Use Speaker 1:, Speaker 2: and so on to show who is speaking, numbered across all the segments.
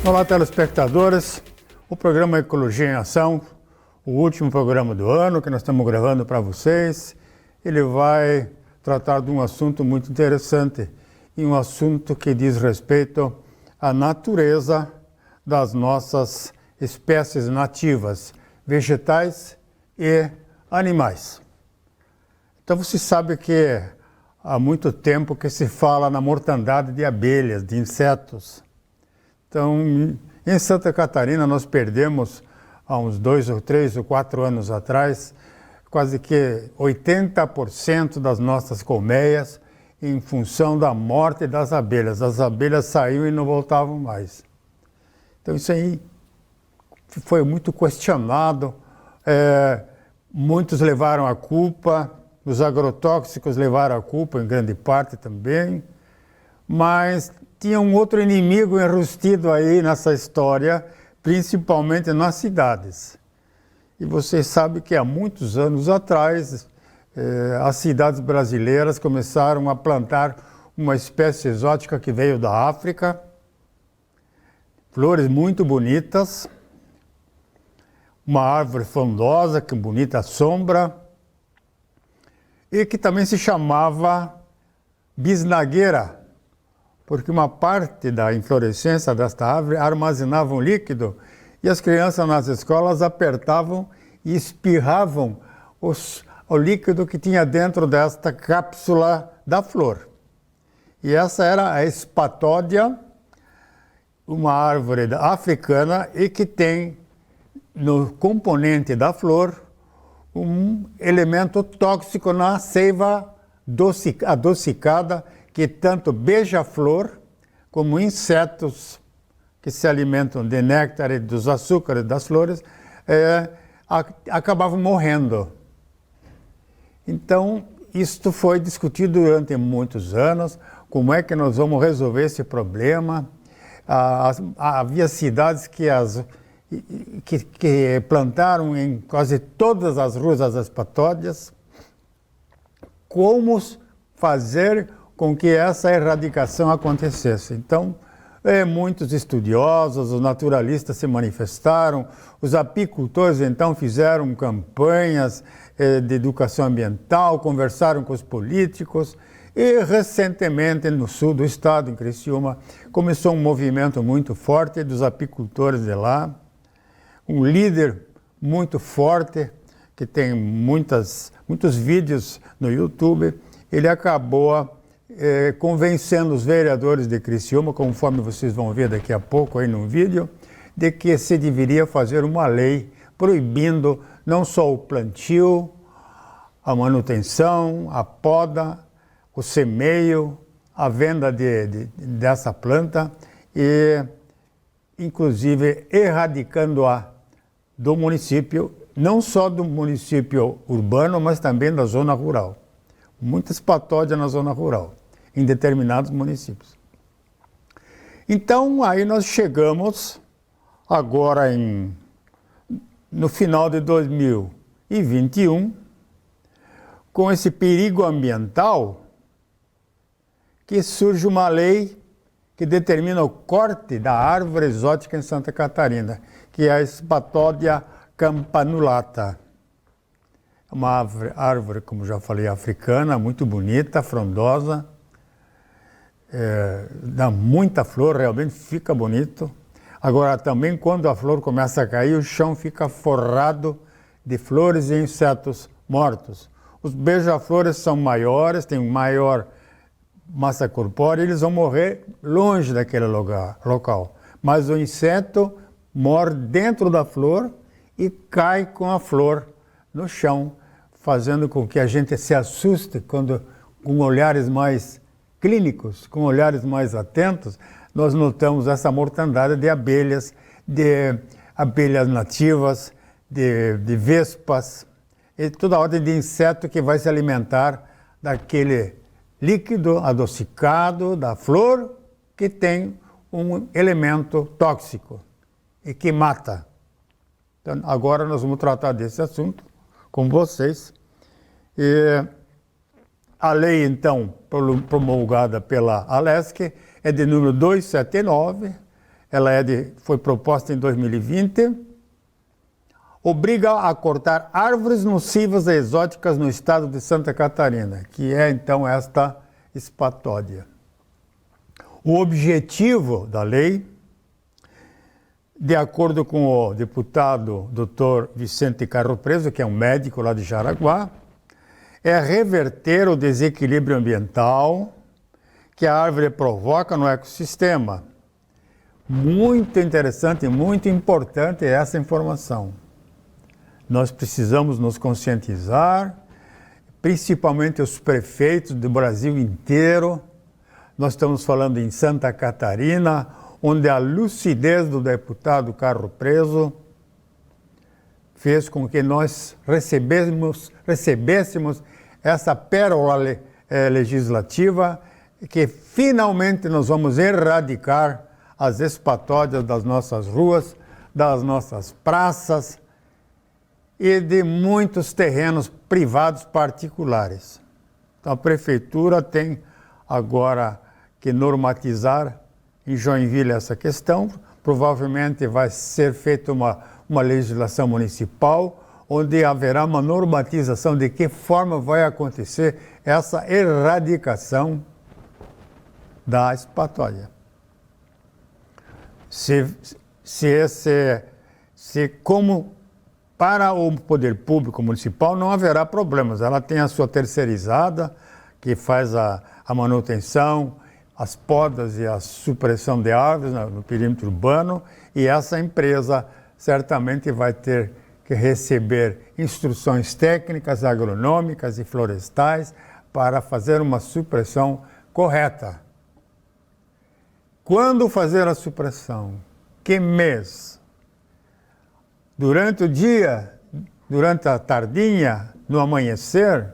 Speaker 1: Olá, telespectadores. O programa Ecologia em Ação, o último programa do ano que nós estamos gravando para vocês, ele vai tratar de um assunto muito interessante e um assunto que diz respeito à natureza das nossas espécies nativas, vegetais e animais. Então você sabe que há muito tempo que se fala na mortandade de abelhas, de insetos. Então, em Santa Catarina nós perdemos, há uns 2 ou 3 ou 4 anos atrás, quase que 80% das nossas colmeias em função da morte das abelhas. As abelhas saíam e não voltavam mais. Então isso aí foi muito questionado, muitos levaram a culpa, os agrotóxicos levaram a culpa em grande parte também, mas tinha um outro inimigo enrustido aí nessa história, principalmente nas cidades. E vocês sabem que há muitos anos atrás, as cidades brasileiras começaram a plantar uma espécie exótica que veio da África, flores muito bonitas, uma árvore frondosa, com bonita sombra, e que também se chamava bisnagueira, porque uma parte da inflorescência desta árvore armazenava um líquido e as crianças nas escolas apertavam e espirravam o líquido que tinha dentro desta cápsula da flor. E essa era a Spathódia, uma árvore africana e que tem no componente da flor um elemento tóxico na seiva adocicada, que tanto beija-flor como insetos que se alimentam de néctar e dos açúcares das flores acabavam morrendo. Então, isto foi discutido durante muitos anos, como é que nós vamos resolver esse problema. Havia cidades que plantaram em quase todas as ruas as espatódias. Como fazer com que essa erradicação acontecesse? Então, muitos estudiosos, os naturalistas se manifestaram, os apicultores então fizeram campanhas de educação ambiental, conversaram com os políticos e recentemente no sul do estado, em Criciúma, começou um movimento muito forte dos apicultores de lá, um líder muito forte que tem muitos vídeos no YouTube. Ele acabou convencendo os vereadores de Criciúma, conforme vocês vão ver daqui a pouco aí no vídeo, de que se deveria fazer uma lei proibindo não só o plantio, a manutenção, a poda, o semeio, a venda dessa planta e, inclusive, erradicando-a do município, não só do município urbano, mas também da zona rural. Muitas patódias na zona rural, em determinados municípios. Então, aí nós chegamos agora no final de 2021, com esse perigo ambiental, que surge uma lei que determina o corte da árvore exótica em Santa Catarina, que é a Spathódia campanulata. É uma árvore, como já falei, africana, muito bonita, frondosa, dá muita flor, realmente fica bonito. Agora, também quando a flor começa a cair, o chão fica forrado de flores e insetos mortos. Os beija-flores são maiores, têm maior massa corpórea, eles vão morrer longe daquele local. Mas o inseto morre dentro da flor e cai com a flor no chão, fazendo com que a gente se assuste quando, com olhares mais clínicos, com olhares mais atentos, nós notamos essa mortandade de abelhas nativas, de vespas, e toda a ordem de inseto que vai se alimentar daquele líquido adocicado da flor que tem um elemento tóxico e que mata. Então, agora nós vamos tratar desse assunto com vocês. E a lei, então, promulgada pela Alesc é de número 279, foi proposta em 2020, obriga a cortar árvores nocivas e exóticas no estado de Santa Catarina, que é então esta espatódia. O objetivo da lei, de acordo com o deputado Dr. Vicente Carro Preso, que é um médico lá de Jaraguá, é reverter o desequilíbrio ambiental que a árvore provoca no ecossistema. Muito interessante e muito importante essa informação. Nós precisamos nos conscientizar, principalmente os prefeitos do Brasil inteiro. Nós estamos falando em Santa Catarina, onde a lucidez do deputado Carro Preso fez com que nós recebêssemos essa pérola legislativa, que finalmente nós vamos erradicar as espatódias das nossas ruas, das nossas praças e de muitos terrenos privados particulares. Então a prefeitura tem agora que normatizar em Joinville essa questão. Provavelmente vai ser feita uma legislação municipal, onde haverá uma normatização de que forma vai acontecer essa erradicação da espatódia. Como para o poder público municipal não haverá problemas, ela tem a sua terceirizada, que faz a manutenção, as podas e a supressão de árvores no perímetro urbano, e essa empresa certamente vai ter que receber instruções técnicas, agronômicas e florestais para fazer uma supressão correta. Quando fazer a supressão? Que mês? Durante o dia? Durante a tardinha? No amanhecer?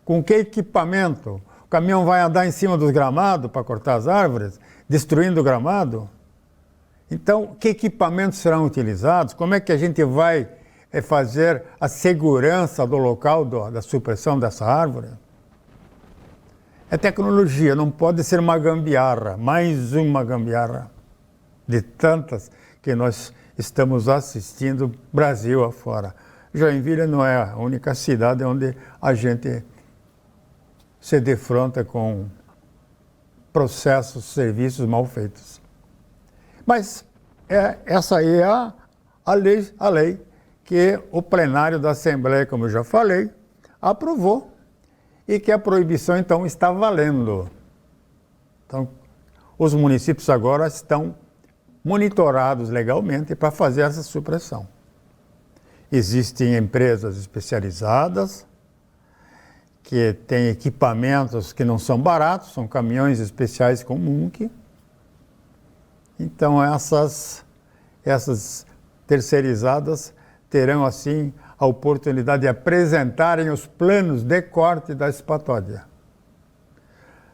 Speaker 1: Com que equipamento? O caminhão vai andar em cima dos gramados para cortar as árvores, destruindo o gramado? Então, que equipamentos serão utilizados? Como é que a gente vai fazer a segurança do local da supressão dessa árvore? É tecnologia, não pode ser uma gambiarra, mais uma gambiarra de tantas que nós estamos assistindo Brasil afora. Joinville não é a única cidade onde a gente se defronta com processos, serviços mal feitos. Mas essa aí é a lei que o plenário da Assembleia, como eu já falei, aprovou, e que a proibição, então, está valendo. Então, os municípios agora estão monitorados legalmente para fazer essa supressão. Existem empresas especializadas que têm equipamentos que não são baratos, são caminhões especiais com Munch. Então, essas terceirizadas terão, assim, a oportunidade de apresentarem os planos de corte da espatódia.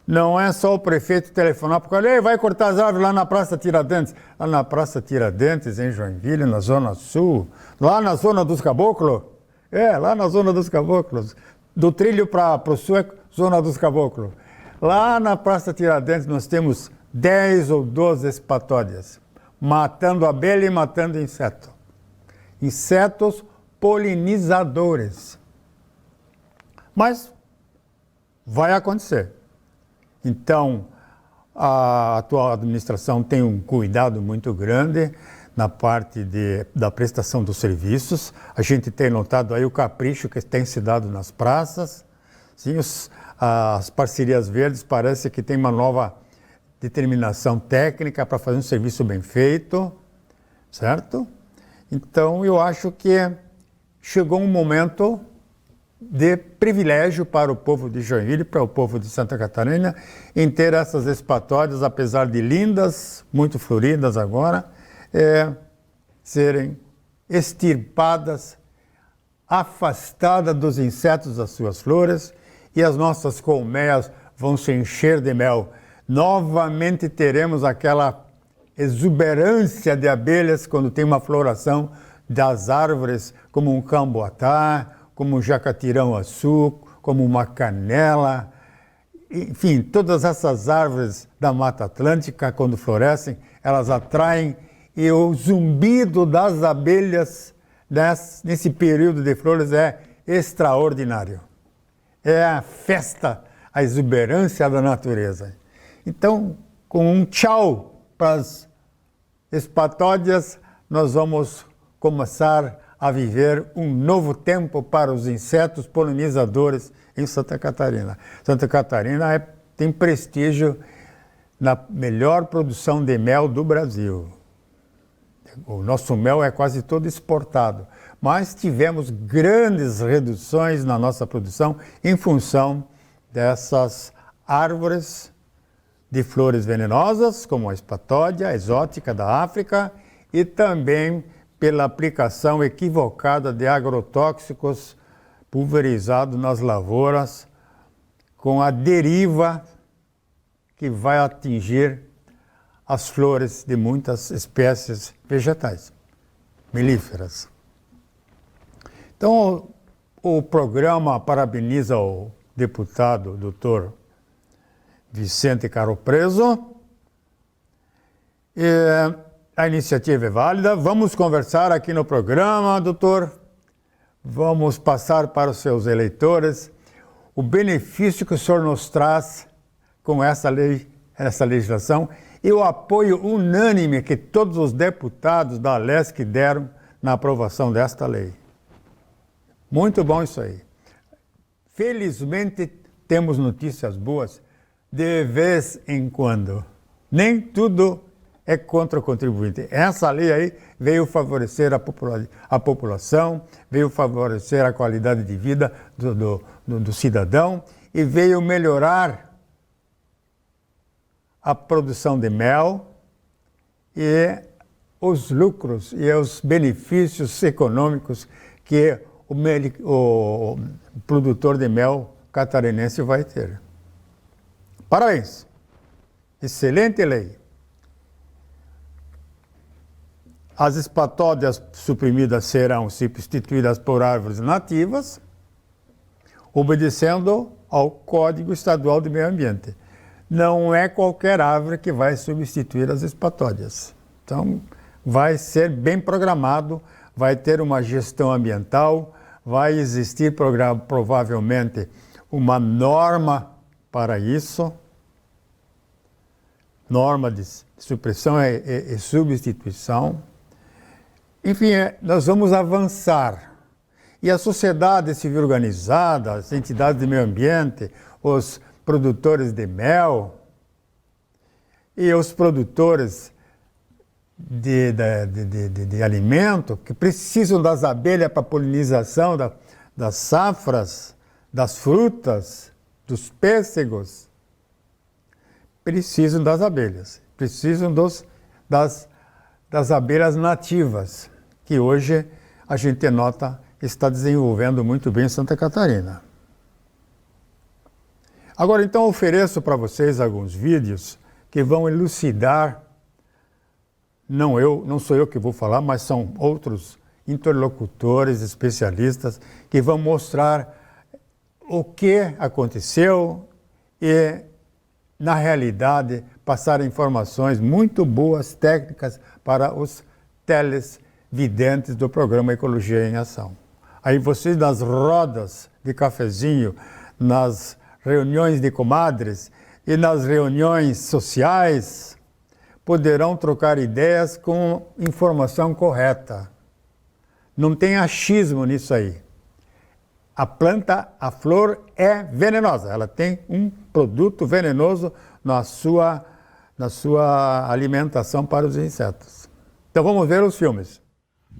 Speaker 1: Não é só o prefeito telefonar para ele, vai cortar as árvores lá na Praça Tiradentes. Lá na Praça Tiradentes, em Joinville, na Zona Sul, lá na Zona dos Caboclos. Lá na Zona dos Caboclos. Do trilho para o sul é Zona dos Caboclos. Lá na Praça Tiradentes nós temos 10 ou 12 espatódias, matando abelha e matando inseto. Insetos polinizadores. Mas vai acontecer. Então, a atual administração tem um cuidado muito grande na parte da prestação dos serviços. A gente tem notado aí o capricho que tem se dado nas praças. Sim, as parcerias verdes parece que tem uma nova determinação técnica para fazer um serviço bem feito, certo? Então, eu acho que chegou um momento de privilégio para o povo de Joinville, para o povo de Santa Catarina, em ter essas espatódias, apesar de lindas, muito floridas agora, serem extirpadas, afastadas dos insetos das suas flores, e as nossas colmeias vão se encher de mel. Novamente teremos aquela exuberância de abelhas quando tem uma floração das árvores, como um camboatá, como um jacatirão-açu, como uma canela. enfim, todas essas árvores da Mata Atlântica, quando florescem, elas atraem, e o zumbido das abelhas nesse período de flores é extraordinário. É a festa, a exuberância da natureza. Então, com um tchau para as espatódias, nós vamos começar a viver um novo tempo para os insetos polinizadores em Santa Catarina. Santa Catarina tem prestígio na melhor produção de mel do Brasil. O nosso mel é quase todo exportado, mas tivemos grandes reduções na nossa produção em função dessas árvores de flores venenosas, como a espatódia exótica da África, e também pela aplicação equivocada de agrotóxicos pulverizados nas lavouras, com a deriva que vai atingir as flores de muitas espécies vegetais, melíferas. Então, o programa parabeniza o deputado Dr. Vicente Caro Preso. A iniciativa é válida. Vamos conversar aqui no programa, doutor. Vamos passar para os seus eleitores o benefício que o senhor nos traz com essa lei, essa legislação, e o apoio unânime que todos os deputados da Alesc deram na aprovação desta lei. Muito bom isso aí. Felizmente, temos notícias boas de vez em quando. Nem tudo é contra o contribuinte. Essa lei aí veio favorecer a população, veio favorecer a qualidade de vida do cidadão e veio melhorar a produção de mel e os lucros e os benefícios econômicos que o produtor de mel catarinense vai ter. Parabéns! Excelente lei! As espatódias suprimidas serão substituídas por árvores nativas, obedecendo ao Código Estadual do Meio Ambiente. Não é qualquer árvore que vai substituir as espatódias. Então, vai ser bem programado, vai ter uma gestão ambiental, vai existir provavelmente uma norma para isso, norma de supressão e substituição. Enfim, nós vamos avançar. E a sociedade civil organizada, as entidades de meio ambiente, os produtores de mel e os produtores de alimento que precisam das abelhas para a polinização das safras, das frutas, dos pêssegos, precisam das abelhas, precisam das abelhas nativas, que hoje a gente nota está desenvolvendo muito bem em Santa Catarina. Agora, então, ofereço para vocês alguns vídeos que vão elucidar, não sou eu que vou falar, mas são outros interlocutores, especialistas, que vão mostrar o que aconteceu e, na realidade, passar informações muito boas, técnicas, para os televidentes do programa Ecologia em Ação. Aí vocês, nas rodas de cafezinho, nas reuniões de comadres e nas reuniões sociais, poderão trocar ideias com informação correta. Não tem achismo nisso aí. A planta, a flor é venenosa, ela tem um produto venenoso na sua alimentação para os insetos. Então vamos ver os filmes.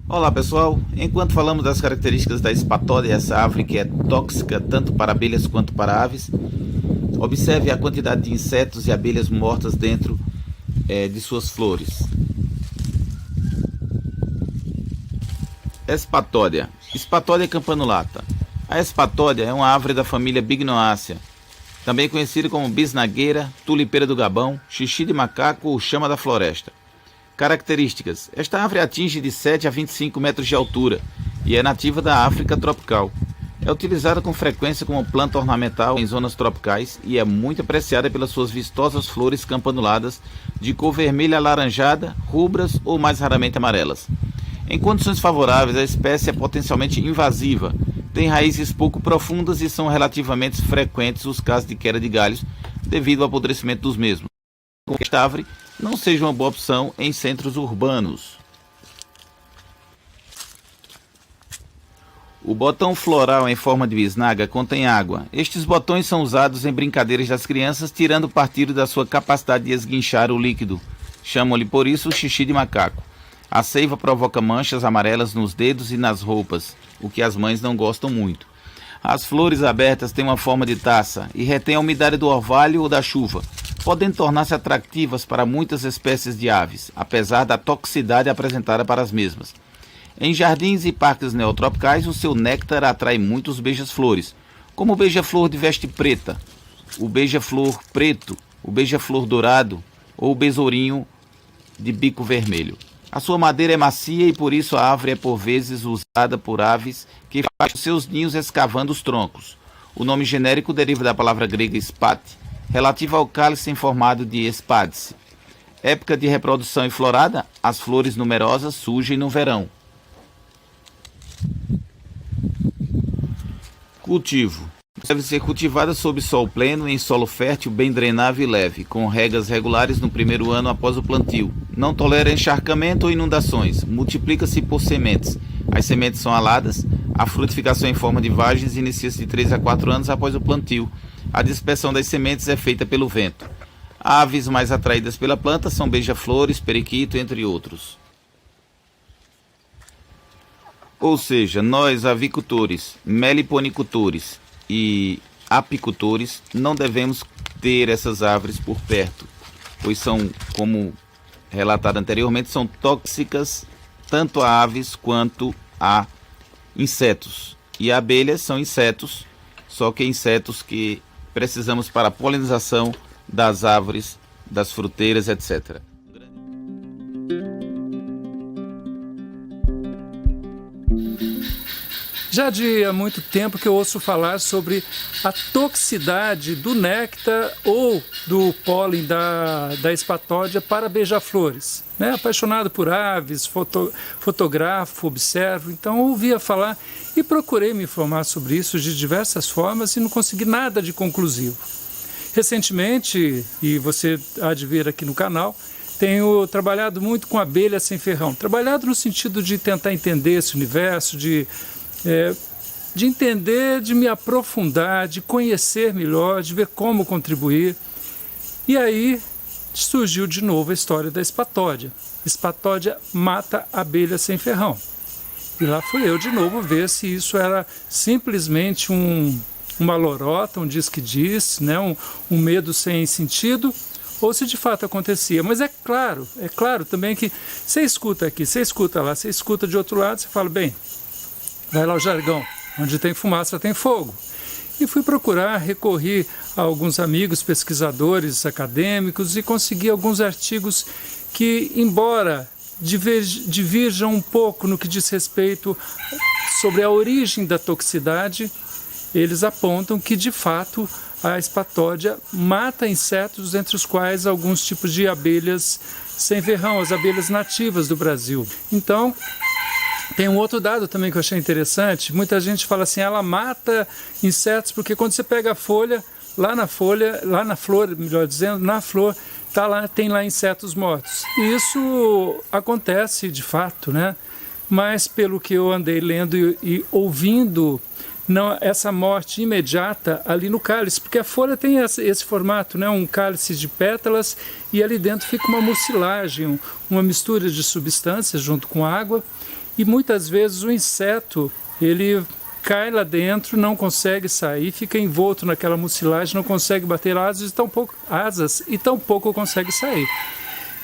Speaker 2: Olá pessoal, enquanto falamos das características da espatódia, essa árvore que é tóxica tanto para abelhas quanto para aves, observe a quantidade de insetos e abelhas mortas dentro de suas flores. Espatódia. Espatódia campanulata. A espatódia é uma árvore da família Bignoácea, também conhecida como bisnagueira, tulipeira do Gabão, xixi de macaco ou chama da floresta. Características. Esta árvore atinge de 7 a 25 metros de altura e é nativa da África tropical. É utilizada com frequência como planta ornamental em zonas tropicais e é muito apreciada pelas suas vistosas flores campanuladas de cor vermelha alaranjada, rubras ou mais raramente amarelas. Em condições favoráveis, a espécie é potencialmente invasiva, tem raízes pouco profundas e são relativamente frequentes os casos de queda de galhos devido ao apodrecimento dos mesmos. Esta árvore não seja uma boa opção em centros urbanos. O botão floral em forma de bisnaga contém água. Estes botões são usados em brincadeiras das crianças, tirando partido da sua capacidade de esguinchar o líquido. Chamam-lhe por isso o xixi de macaco. A seiva provoca manchas amarelas nos dedos e nas roupas, o que as mães não gostam muito. As flores abertas têm uma forma de taça e retêm a umidade do orvalho ou da chuva, podendo tornar-se atrativas para muitas espécies de aves, apesar da toxicidade apresentada para as mesmas. Em jardins e parques neotropicais, o seu néctar atrai muitos beija-flores, como o beija-flor de veste preta, o beija-flor preto, o beija-flor dourado ou o besourinho de bico vermelho. A sua madeira é macia e por isso a árvore é por vezes usada por aves que fazem seus ninhos escavando os troncos. O nome genérico deriva da palavra grega spate, relativa ao cálice em formato de espádice. Época de reprodução e florada, as flores numerosas surgem no verão. Cultivo. Deve ser cultivada sob sol pleno, em solo fértil, bem drenável e leve, com regas regulares no primeiro ano após o plantio. Não tolera encharcamento ou inundações. Multiplica-se por sementes. As sementes são aladas. A frutificação em forma de vagens inicia-se de 3 a 4 anos após o plantio. A dispersão das sementes é feita pelo vento. Aves mais atraídas pela planta são beija-flores, periquito, entre outros. Ou seja, nós, avicultores, meliponicultores e apicultores, não devemos ter essas árvores por perto, pois são, como relatado anteriormente, são tóxicas tanto a aves quanto a insetos. E abelhas são insetos, só que insetos que precisamos para a polinização das árvores, das fruteiras, etc.
Speaker 3: Já há muito tempo que eu ouço falar sobre a toxicidade do néctar ou do pólen da espatódia para beija-flores. Né? Apaixonado por aves, fotografo, observo, então ouvia falar e procurei me informar sobre isso de diversas formas e não consegui nada de conclusivo. Recentemente, e você há de ver aqui no canal, tenho trabalhado muito com abelha sem ferrão. Trabalhado no sentido de tentar entender esse universo, de entender, de me aprofundar, de conhecer melhor, de ver como contribuir. E aí surgiu de novo a história da espatódia. Espatódia mata abelha sem ferrão. E lá fui eu de novo ver se isso era simplesmente uma lorota, um diz-que-diz, né? um medo sem sentido, ou se de fato acontecia. Mas é claro também que você escuta aqui, você escuta lá, você escuta de outro lado, você fala, bem, vai lá o jargão, onde tem fumaça tem fogo. E fui procurar, recorri a alguns amigos pesquisadores acadêmicos e consegui alguns artigos que, embora divirjam um pouco no que diz respeito sobre a origem da toxicidade, eles apontam que, de fato, a espatódia mata insetos, entre os quais alguns tipos de abelhas sem ferrão, as abelhas nativas do Brasil. Então, tem um outro dado também que eu achei interessante. Muita gente fala assim, ela mata insetos porque quando você pega a folha, lá na flor, melhor dizendo, na flor, tem lá insetos mortos. E isso acontece de fato, né? Mas pelo que eu andei lendo e ouvindo, não, essa morte imediata ali no cálice, porque a folha tem esse formato, né? Um cálice de pétalas e ali dentro fica uma mucilagem, uma mistura de substâncias junto com água. E muitas vezes o inseto, ele cai lá dentro, não consegue sair, fica envolto naquela mucilagem, não consegue bater asas e tampouco consegue sair.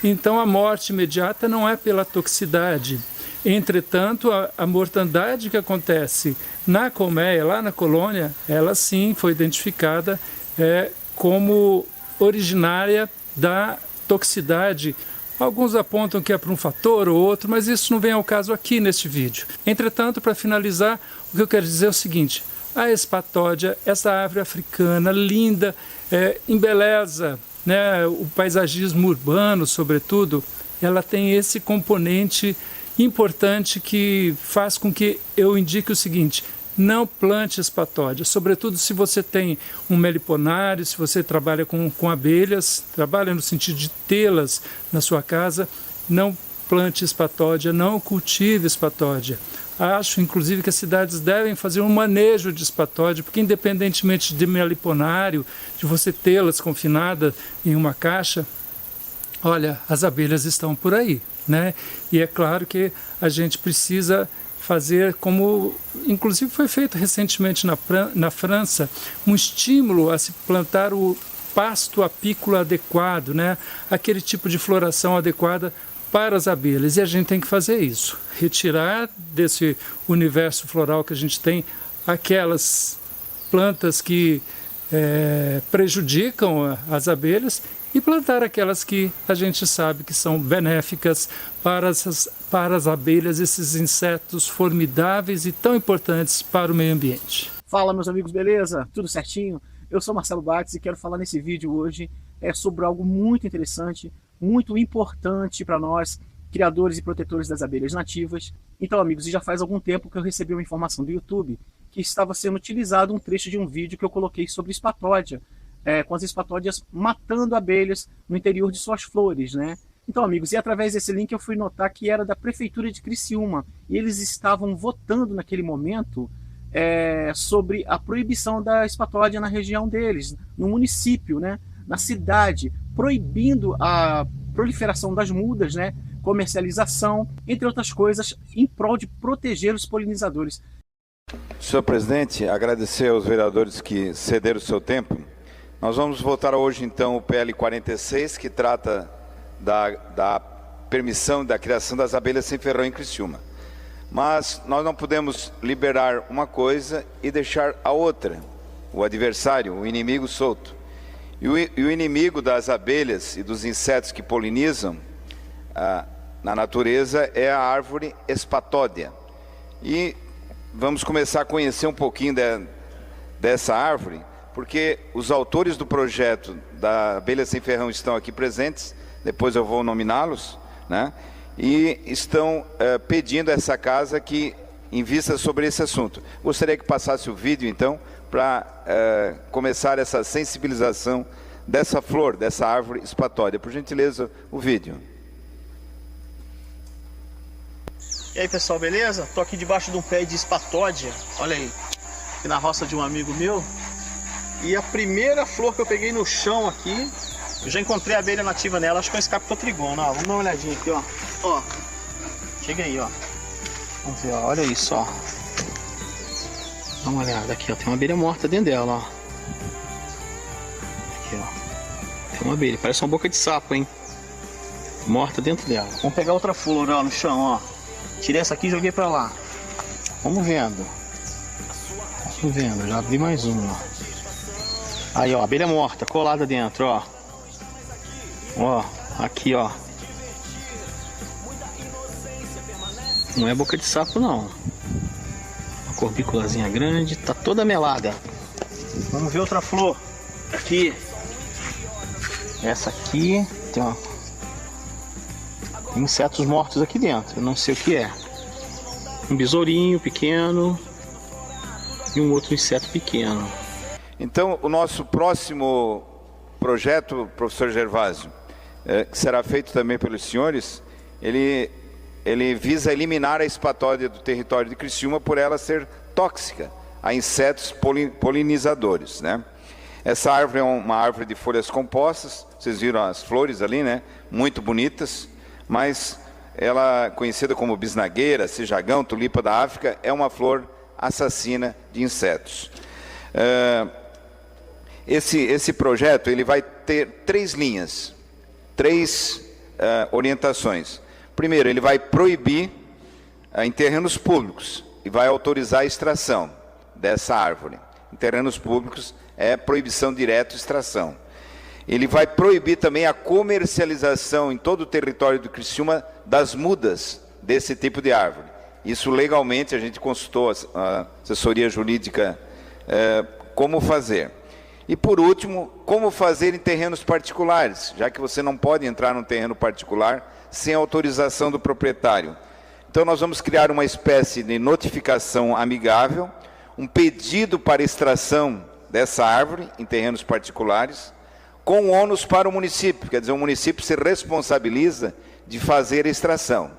Speaker 3: Então a morte imediata não é pela toxicidade. Entretanto, a mortandade que acontece na colmeia, lá na colônia, ela sim foi identificada como originária da toxicidade. Alguns apontam que é por um fator ou outro, mas isso não vem ao caso aqui neste vídeo. Entretanto, para finalizar, o que eu quero dizer é o seguinte: A espatódia, essa árvore africana linda, embeleza, né, o paisagismo urbano, sobretudo. Ela tem esse componente importante que faz com que eu indique o seguinte: não plante espatódia, sobretudo se você tem um meliponário, se você trabalha com abelhas, trabalha no sentido de tê-las na sua casa, não plante espatódia, não cultive espatódia. Acho, inclusive, que as cidades devem fazer um manejo de espatódia, porque independentemente de meliponário, de você tê-las confinadas em uma caixa, olha, as abelhas estão por aí, né? E é claro que a gente precisa fazer, como inclusive foi feito recentemente na França, um estímulo a se plantar o pasto apícola adequado, né? Aquele tipo de floração adequada para as abelhas. E a gente tem que fazer isso, retirar desse universo floral que a gente tem aquelas plantas que prejudicam as abelhas e plantar aquelas que a gente sabe que são benéficas para as abelhas, esses insetos formidáveis e tão importantes para o meio ambiente.
Speaker 4: Fala, meus amigos, beleza? Tudo certinho? Eu sou Marcelo Bates e quero falar nesse vídeo hoje sobre algo muito interessante, muito importante para nós, criadores e protetores das abelhas nativas. Então, amigos, já faz algum tempo que eu recebi uma informação do YouTube que estava sendo utilizado um trecho de um vídeo que eu coloquei sobre espatódia, com as espatódias matando abelhas no interior de suas flores, né? Então, amigos, e através desse link eu fui notar que era da Prefeitura de Criciúma, e eles estavam votando naquele momento sobre a proibição da espatódia na região deles, no município, né? Na cidade, proibindo a proliferação das mudas, né? Comercialização, entre outras coisas, em prol de proteger os polinizadores.
Speaker 5: Senhor presidente, agradecer aos vereadores que cederam o seu tempo. Nós vamos votar hoje, então, o PL 46, que trata da permissão da criação das abelhas sem ferrão em Criciúma. Mas nós não podemos liberar uma coisa e deixar a outra, o adversário, o inimigo solto. E o inimigo das abelhas e dos insetos que polinizam na natureza é a árvore espatódia. E vamos começar a conhecer um pouquinho dessa árvore, porque os autores do projeto da Abelha Sem Ferrão estão aqui presentes, depois eu vou nominá-los, né? E estão pedindo a essa casa que invista sobre esse assunto. Gostaria que passasse o vídeo, então, para começar essa sensibilização dessa flor, dessa árvore espatódia. Por gentileza, o vídeo.
Speaker 4: E aí, pessoal, beleza? Tô aqui debaixo de um pé de espatódia, olha aí, aqui na roça de um amigo meu. E a primeira flor que eu peguei no chão aqui, eu já encontrei a abelha nativa nela, acho que é um escaptotrigona, ó. Vamos dar uma olhadinha aqui, ó. Ó, chega aí, ó. Vamos ver, ó, olha isso, ó. Dá uma olhada aqui, ó, tem uma abelha morta dentro dela, ó. Aqui, ó. Tem uma abelha, parece uma boca de sapo, hein. Morta dentro dela. Vamos pegar outra flor, ó, no chão, ó. Tirei essa aqui e joguei pra lá. Vamos vendo. Vamos vendo, já abri mais uma, ó. Aí, ó, abelha morta, colada dentro, ó. Ó, aqui, ó. Não é boca de sapo, não. Uma corbículazinha grande, tá toda melada. Vamos ver outra flor. Aqui. Essa aqui tem insetos mortos aqui dentro, eu não sei o que é. Um besourinho pequeno e um outro inseto pequeno.
Speaker 5: Então, o nosso próximo projeto, professor Gervásio, que será feito também pelos senhores, ele visa eliminar a espatódia do território de Criciúma por ela ser tóxica a insetos polinizadores, né? Essa árvore é uma árvore de folhas compostas, vocês viram as flores ali, né? Muito bonitas, mas ela, conhecida como bisnagueira, cijagão, tulipa da África, é uma flor assassina de insetos. Esse projeto ele vai ter 3 linhas, 3 orientações. Primeiro, ele vai proibir em terrenos públicos e vai autorizar a extração dessa árvore. Em terrenos públicos é proibição direta de extração. Ele vai proibir também a comercialização em todo o território do Criciúma das mudas desse tipo de árvore. Isso legalmente a gente consultou a assessoria jurídica como fazer. E por último, como fazer em terrenos particulares, já que você não pode entrar num terreno particular sem autorização do proprietário. Então nós vamos criar uma espécie de notificação amigável, um pedido para extração dessa árvore em terrenos particulares, com ônus para o município, quer dizer, o município se responsabiliza de fazer a extração.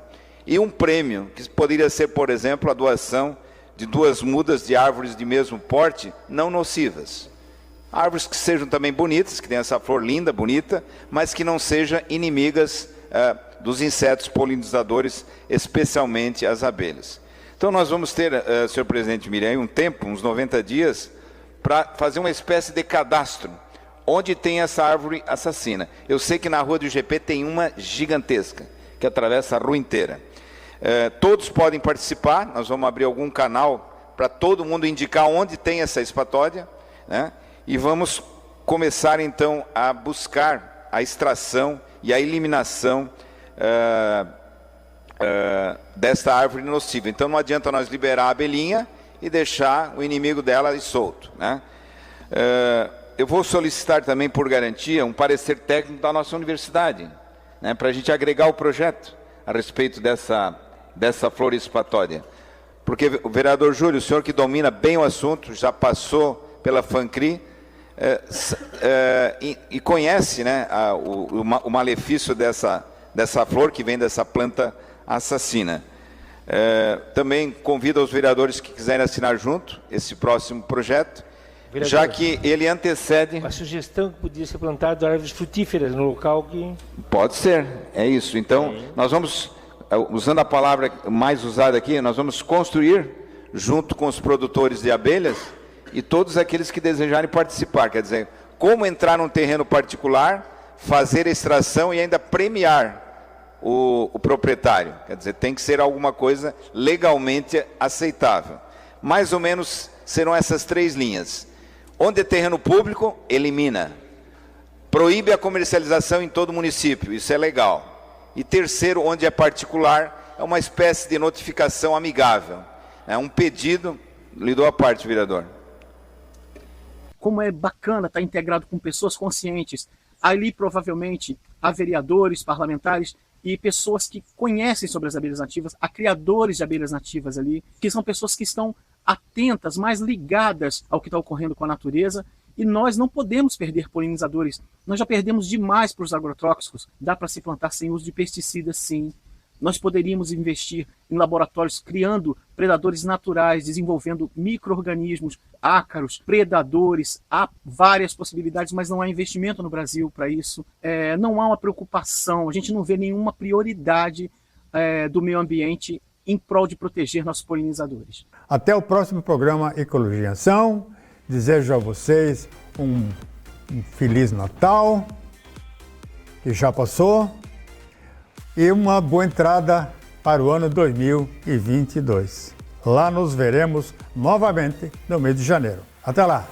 Speaker 5: E um prêmio, que poderia ser, por exemplo, a doação de 2 mudas de árvores de mesmo porte, não nocivas. Árvores que sejam também bonitas, que tenham essa flor linda, bonita, mas que não sejam inimigas dos insetos polinizadores, especialmente as abelhas. Então nós vamos ter, senhor presidente Miriam, um tempo, uns 90 dias, para fazer uma espécie de cadastro, onde tem essa árvore assassina. Eu sei que na rua do IGP tem uma gigantesca, que atravessa a rua inteira. Todos podem participar, nós vamos abrir algum canal para todo mundo indicar onde tem essa espatódia, né? E vamos começar então a buscar a extração e a eliminação desta árvore nociva. Então não adianta nós liberar a abelhinha e deixar o inimigo dela solto, né? Eu vou solicitar também, por garantia, um parecer técnico da nossa universidade, né, para a gente agregar o projeto a respeito dessa flor espatódia. Porque o vereador Júlio, o senhor que domina bem o assunto, já passou pela FANCRI, e conhece, né, o malefício dessa flor que vem dessa planta assassina. Também convido os vereadores que quiserem assinar junto esse próximo projeto, vereador, já que ele antecede...
Speaker 6: A sugestão que podia ser plantado árvores frutíferas no local que...
Speaker 5: Pode ser, é isso. Então, nós vamos, usando a palavra mais usada aqui, nós vamos construir, junto com os produtores de abelhas, e todos aqueles que desejarem participar, quer dizer, como entrar num terreno particular, fazer a extração e ainda premiar o proprietário, quer dizer, tem que ser alguma coisa legalmente aceitável. Mais ou menos serão essas 3 linhas. Onde é terreno público, elimina. Proíbe a comercialização em todo o município, isso é legal. E terceiro, onde é particular, é uma espécie de notificação amigável. É um pedido, lhe dou a parte, vereador.
Speaker 4: Como é bacana estar integrado com pessoas conscientes. Ali, provavelmente, há vereadores, parlamentares e pessoas que conhecem sobre as abelhas nativas, há criadores de abelhas nativas ali, que são pessoas que estão atentas, mais ligadas ao que está ocorrendo com a natureza, e nós não podemos perder polinizadores. Nós já perdemos demais para os agrotóxicos. Dá para se plantar sem uso de pesticidas, sim. Nós poderíamos investir em laboratórios criando predadores naturais, desenvolvendo micro-organismos, ácaros, predadores. Há várias possibilidades, mas não há investimento no Brasil para isso. Não há uma preocupação, a gente não vê nenhuma prioridade do meio ambiente em prol de proteger nossos polinizadores.
Speaker 1: Até o próximo programa Ecologia em Ação. Desejo a vocês um Feliz Natal, que já passou, e uma boa entrada para o ano 2022. Lá nos veremos novamente no mês de janeiro. Até lá!